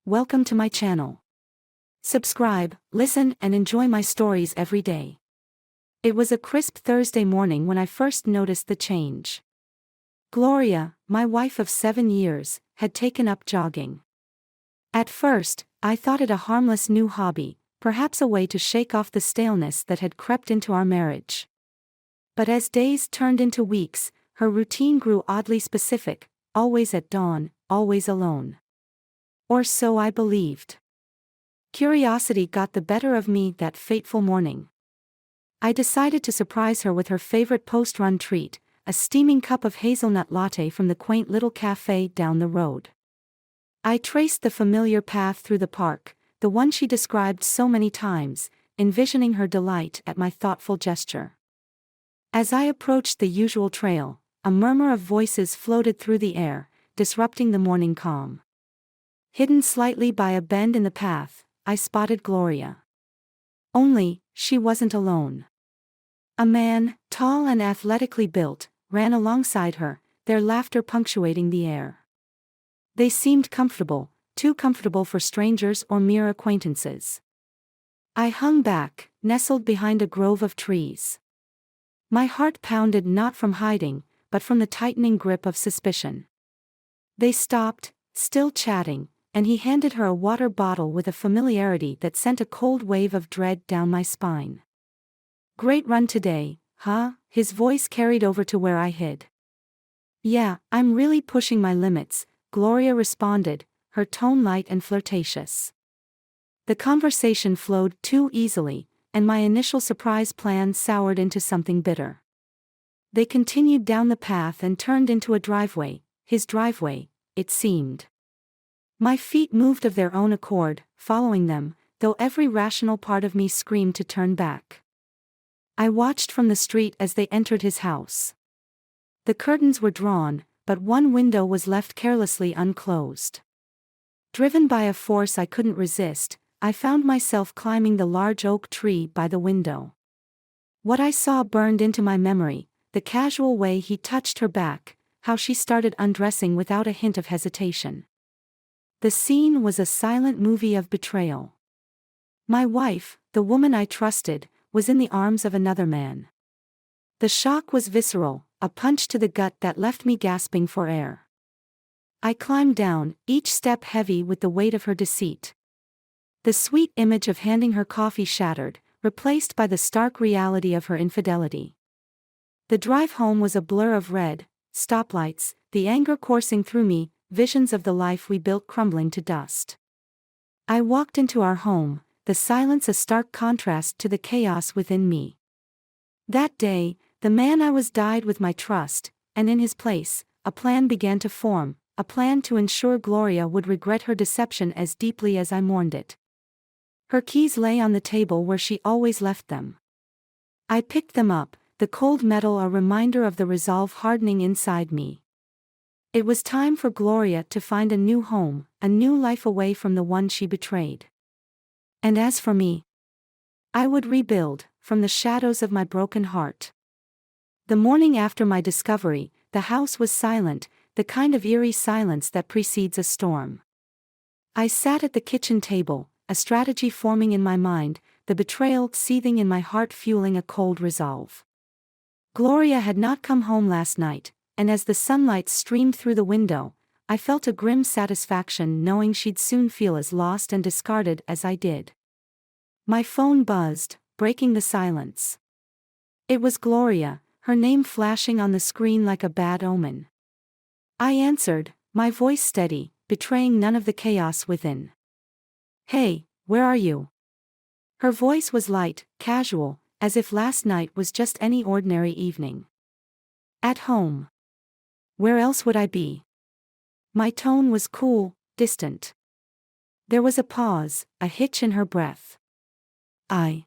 welcome to my channel. Subscribe, listen, and enjoy my stories every day. It was a crisp Thursday morning when I first noticed the change. Gloria, my wife of 7 years, had taken up jogging. At first, I thought it a harmless new hobby, perhaps a way to shake off the staleness that had crept into our marriage. But as days turned into weeks, her routine grew oddly specific, always at dawn, always alone. Or so I believed. Curiosity got the better of me that fateful morning. I decided to surprise her with her favorite post-run treat, a steaming cup of hazelnut latte from the quaint little cafe down the road. I traced the familiar path through the park, the one she described so many times, envisioning her delight at my thoughtful gesture. As I approached the usual trail, a murmur of voices floated through the air, disrupting the morning calm. Hidden slightly by a bend in the path, I spotted Gloria. Only, she wasn't alone. A man, tall and athletically built, ran alongside her, their laughter punctuating the air. They seemed comfortable, too comfortable for strangers or mere acquaintances. I hung back, nestled behind a grove of trees. My heart pounded not from hiding, but from the tightening grip of suspicion. They stopped, still chatting, and he handed her a water bottle with a familiarity that sent a cold wave of dread down my spine. "Great run today, huh?" His voice carried over to where I hid. "Yeah, I'm really pushing my limits," Gloria responded, her tone light and flirtatious. The conversation flowed too easily, and my initial surprise plan soured into something bitter. They continued down the path and turned into a driveway, his driveway, it seemed. My feet moved of their own accord, following them, though every rational part of me screamed to turn back. I watched from the street as they entered his house. The curtains were drawn, but one window was left carelessly unclosed. Driven by a force I couldn't resist, I found myself climbing the large oak tree by the window. What I saw burned into my memory, the casual way he touched her back, how she started undressing without a hint of hesitation. The scene was a silent movie of betrayal. My wife, the woman I trusted, was in the arms of another man. The shock was visceral, a punch to the gut that left me gasping for air. I climbed down, each step heavy with the weight of her deceit. The sweet image of handing her coffee shattered, replaced by the stark reality of her infidelity. The drive home was a blur of red, stoplights, the anger coursing through me, visions of the life we built crumbling to dust. I walked into our home, the silence a stark contrast to the chaos within me. That day, the man I was died with my trust, and in his place, a plan began to form, a plan to ensure Gloria would regret her deception as deeply as I mourned it. Her keys lay on the table where she always left them. I picked them up, the cold metal a reminder of the resolve hardening inside me. It was time for Gloria to find a new home, a new life away from the one she betrayed. And as for me, I would rebuild, from the shadows of my broken heart. The morning after my discovery, the house was silent, the kind of eerie silence that precedes a storm. I sat at the kitchen table, a strategy forming in my mind, the betrayal seething in my heart fueling a cold resolve. Gloria had not come home last night, and as the sunlight streamed through the window, I felt a grim satisfaction knowing she'd soon feel as lost and discarded as I did. My phone buzzed, breaking the silence. It was Gloria, her name flashing on the screen like a bad omen. I answered, my voice steady, betraying none of the chaos within. "Hey, where are you?" Her voice was light, casual, as if last night was just any ordinary evening. "At home. Where else would I be?" My tone was cool, distant. There was a pause, a hitch in her breath. I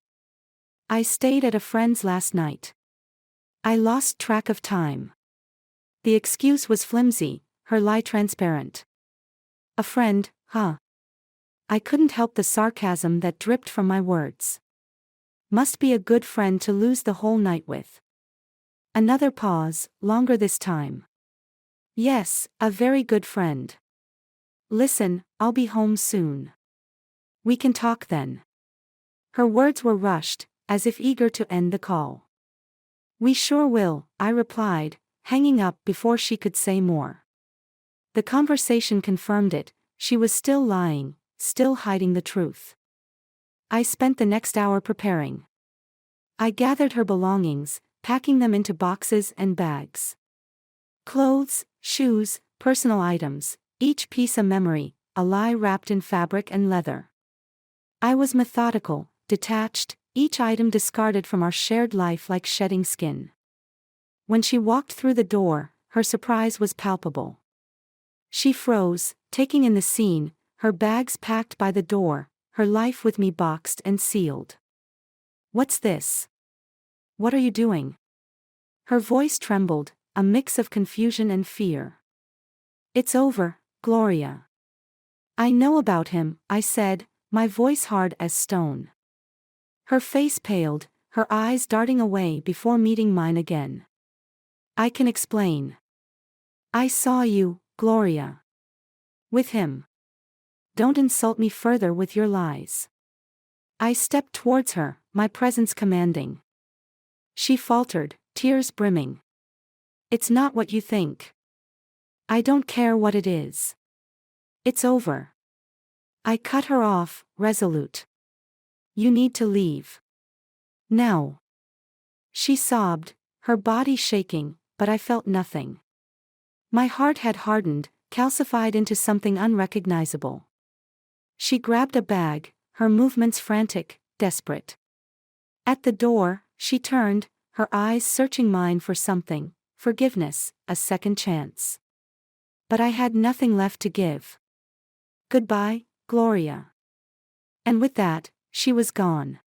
stayed at a friend's last night. I lost track of time. The excuse was flimsy, her lie transparent. "A friend, huh?" I couldn't help the sarcasm that dripped from my words. Must be a good friend to lose the whole night with. Another pause, longer this time. "Yes, a very good friend." "Listen, I'll be home soon. We can talk then." Her words were rushed, as if eager to end the call. "We sure will," I replied, hanging up before she could say more. The conversation confirmed it. She was still lying, still hiding the truth. I spent the next hour preparing. I gathered her belongings, packing them into boxes and bags. Clothes, shoes, personal items, each piece a memory, a lie wrapped in fabric and leather. I was methodical, detached, each item discarded from our shared life like shedding skin. When she walked through the door, her surprise was palpable. She froze, taking in the scene, her bags packed by the door, her life with me boxed and sealed. "What's this? What are you doing?" Her voice trembled, a mix of confusion and fear. "It's over, Gloria." "I know about him," I said, my voice hard as stone. Her face paled, her eyes darting away before meeting mine again. "I can explain. I saw you, Gloria. With him. Don't insult me further with your lies." I stepped towards her, my presence commanding. She faltered, tears brimming. "It's not what you think. I don't care what it is. It's over." I cut her off, resolute. "You need to leave. Now." She sobbed, her body shaking, but I felt nothing. My heart had hardened, calcified into something unrecognizable. She grabbed a bag, her movements frantic, desperate. At the door, she turned, her eyes searching mine for something, forgiveness, a second chance. But I had nothing left to give. "Goodbye, Gloria." And with that, she was gone.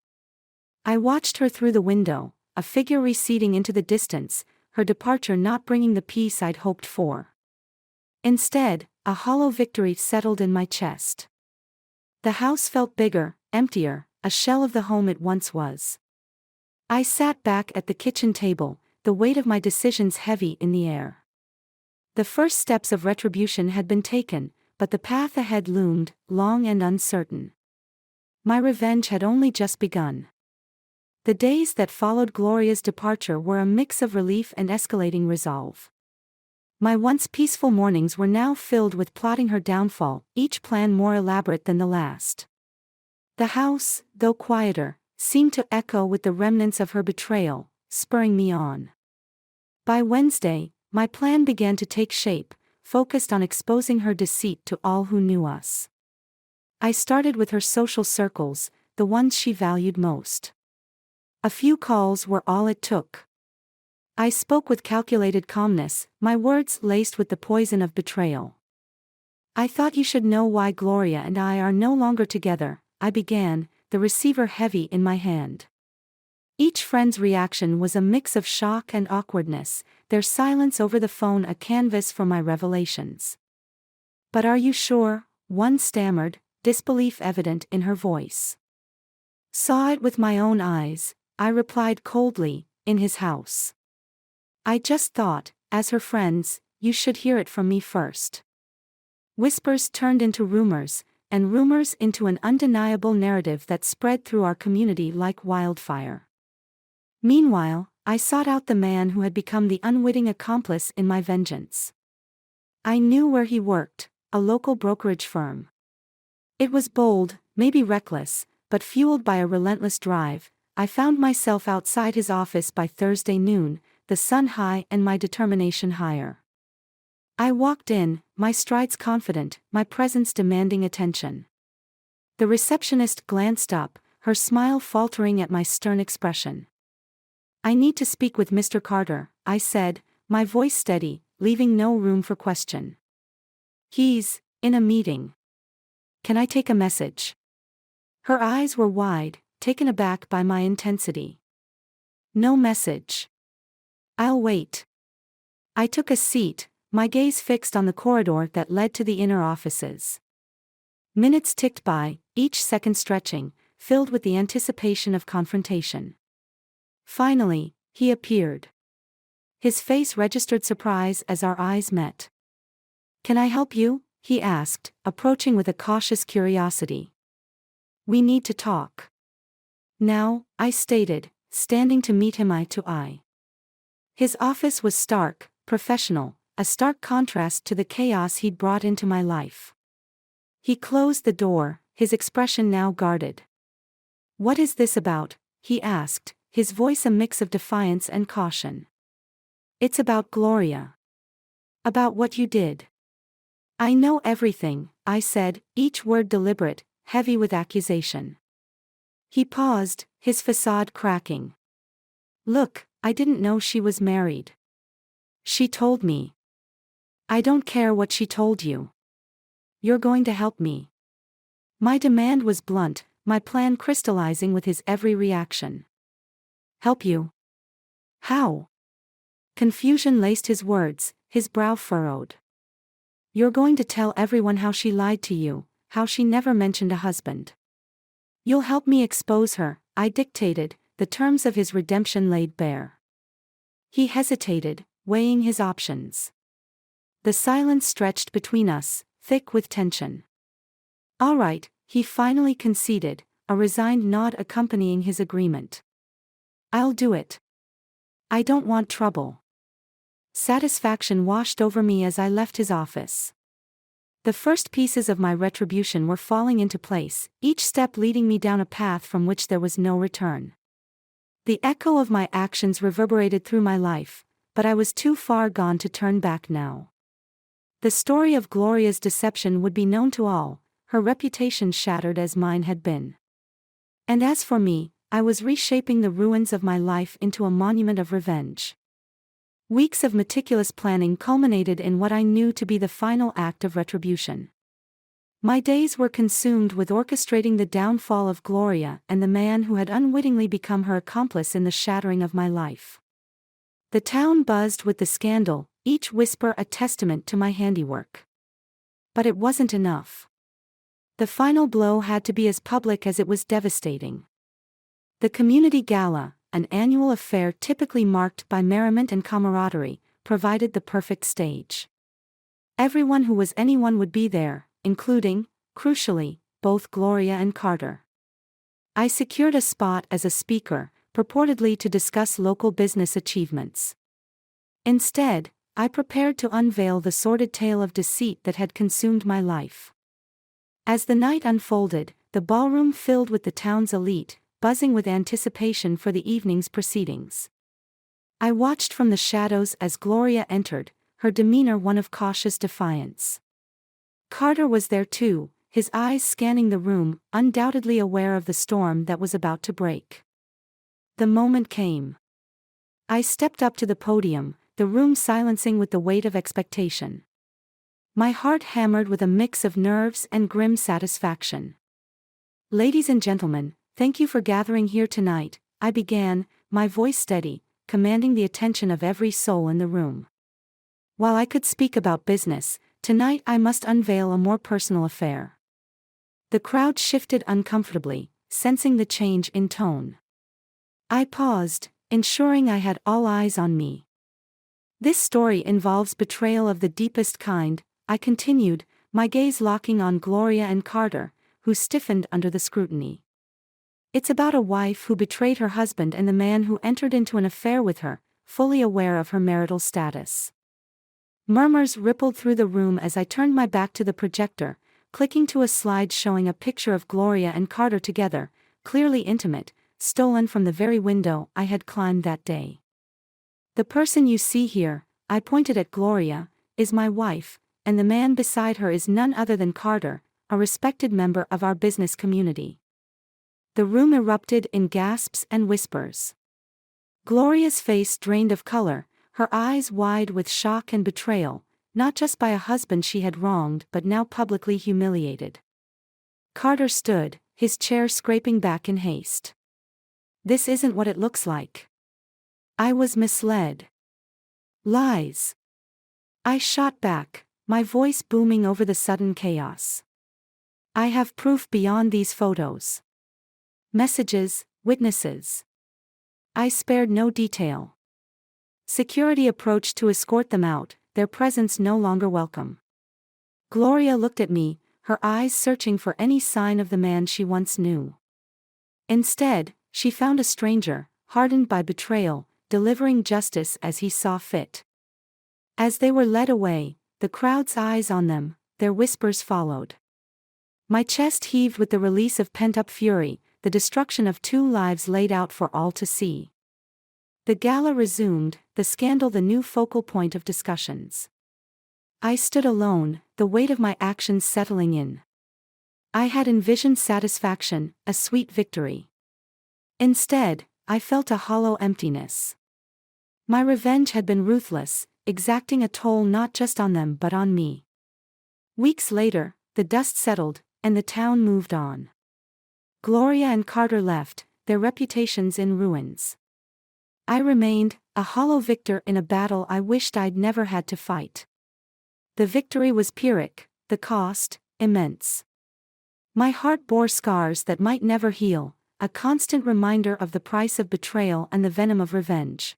I watched her through the window, a figure receding into the distance, her departure not bringing the peace I'd hoped for. Instead, a hollow victory settled in my chest. The house felt bigger, emptier, a shell of the home it once was. I sat back at the kitchen table, the weight of my decisions heavy in the air. The first steps of retribution had been taken, but the path ahead loomed, long and uncertain. My revenge had only just begun. The days that followed Gloria's departure were a mix of relief and escalating resolve. My once peaceful mornings were now filled with plotting her downfall, each plan more elaborate than the last. The house, though quieter, seemed to echo with the remnants of her betrayal, spurring me on. By Wednesday, my plan began to take shape, focused on exposing her deceit to all who knew us. I started with her social circles, the ones she valued most. A few calls were all it took. I spoke with calculated calmness, my words laced with the poison of betrayal. "I thought you should know why Gloria and I are no longer together," I began, the receiver heavy in my hand. Each friend's reaction was a mix of shock and awkwardness, their silence over the phone a canvas for my revelations. "But are you sure?" one stammered, disbelief evident in her voice. "Saw it with my own eyes," I replied coldly, "in his house. I just thought, as her friends, you should hear it from me first." Whispers turned into rumors, and rumors into an undeniable narrative that spread through our community like wildfire. Meanwhile, I sought out the man who had become the unwitting accomplice in my vengeance. I knew where he worked, a local brokerage firm. It was bold, maybe reckless, but fueled by a relentless drive. I found myself outside his office by Thursday noon, the sun high and my determination higher. I walked in, my strides confident, my presence demanding attention. The receptionist glanced up, her smile faltering at my stern expression. "I need to speak with Mr. Carter," I said, my voice steady, leaving no room for question. "He's in a meeting. Can I take a message?" Her eyes were wide, taken aback by my intensity. "No message. I'll wait." I took a seat, my gaze fixed on the corridor that led to the inner offices. Minutes ticked by, each second stretching, filled with the anticipation of confrontation. Finally, he appeared. His face registered surprise as our eyes met. "Can I help you?" he asked, approaching with a cautious curiosity. We need to talk. Now, I stated, standing to meet him eye to eye. His office was stark, professional, a stark contrast to the chaos he'd brought into my life. He closed the door, his expression now guarded. What is this about? He asked, his voice a mix of defiance and caution. It's about Gloria. About what you did. I know everything, I said, each word deliberate, heavy with accusation. He paused, his facade cracking. Look, I didn't know she was married. She told me. I don't care what she told you. You're going to help me. My demand was blunt, my plan crystallizing with his every reaction. Help you? How? Confusion laced his words, his brow furrowed. You're going to tell everyone how she lied to you, how she never mentioned a husband. You'll help me expose her, I dictated, the terms of his redemption laid bare. He hesitated, weighing his options. The silence stretched between us, thick with tension. All right, he finally conceded, a resigned nod accompanying his agreement. I'll do it. I don't want trouble. Satisfaction washed over me as I left his office. The first pieces of my retribution were falling into place, each step leading me down a path from which there was no return. The echo of my actions reverberated through my life, but I was too far gone to turn back now. The story of Gloria's deception would be known to all, her reputation shattered as mine had been. And as for me, I was reshaping the ruins of my life into a monument of revenge. Weeks of meticulous planning culminated in what I knew to be the final act of retribution. My days were consumed with orchestrating the downfall of Gloria and the man who had unwittingly become her accomplice in the shattering of my life. The town buzzed with the scandal, each whisper a testament to my handiwork. But it wasn't enough. The final blow had to be as public as it was devastating. The community gala, an annual affair typically marked by merriment and camaraderie, provided the perfect stage. Everyone who was anyone would be there, including, crucially, both Gloria and Carter. I secured a spot as a speaker, purportedly to discuss local business achievements. Instead, I prepared to unveil the sordid tale of deceit that had consumed my life. As the night unfolded, the ballroom filled with the town's elite, buzzing with anticipation for the evening's proceedings. I watched from the shadows as Gloria entered, her demeanor one of cautious defiance. Carter was there too, his eyes scanning the room, undoubtedly aware of the storm that was about to break. The moment came. I stepped up to the podium, the room silencing with the weight of expectation. My heart hammered with a mix of nerves and grim satisfaction. Ladies and gentlemen, thank you for gathering here tonight, I began, my voice steady, commanding the attention of every soul in the room. While I could speak about business, tonight I must unveil a more personal affair. The crowd shifted uncomfortably, sensing the change in tone. I paused, ensuring I had all eyes on me. This story involves betrayal of the deepest kind, I continued, my gaze locking on Gloria and Carter, who stiffened under the scrutiny. It's about a wife who betrayed her husband and the man who entered into an affair with her, fully aware of her marital status. Murmurs rippled through the room as I turned my back to the projector, clicking to a slide showing a picture of Gloria and Carter together, clearly intimate, stolen from the very window I had climbed that day. The person you see here, I pointed at Gloria, is my wife, and the man beside her is none other than Carter, a respected member of our business community. The room erupted in gasps and whispers. Gloria's face drained of color, her eyes wide with shock and betrayal, not just by a husband she had wronged but now publicly humiliated. Carter stood, his chair scraping back in haste. This isn't what it looks like. I was misled. Lies. I shot back, my voice booming over the sudden chaos. I have proof beyond these photos. Messages, witnesses. I spared no detail. Security approached to escort them out, their presence no longer welcome. Gloria looked at me, her eyes searching for any sign of the man she once knew. Instead, she found a stranger, hardened by betrayal, delivering justice as he saw fit. As they were led away, the crowd's eyes on them, their whispers followed. My chest heaved with the release of pent-up fury, the destruction of two lives laid out for all to see. The gala resumed, the scandal the new focal point of discussions. I stood alone, the weight of my actions settling in. I had envisioned satisfaction, a sweet victory. Instead, I felt a hollow emptiness. My revenge had been ruthless, exacting a toll not just on them but on me. Weeks later, the dust settled, and the town moved on. Gloria and Carter left, their reputations in ruins. I remained, a hollow victor in a battle I wished I'd never had to fight. The victory was Pyrrhic, the cost, immense. My heart bore scars that might never heal, a constant reminder of the price of betrayal and the venom of revenge.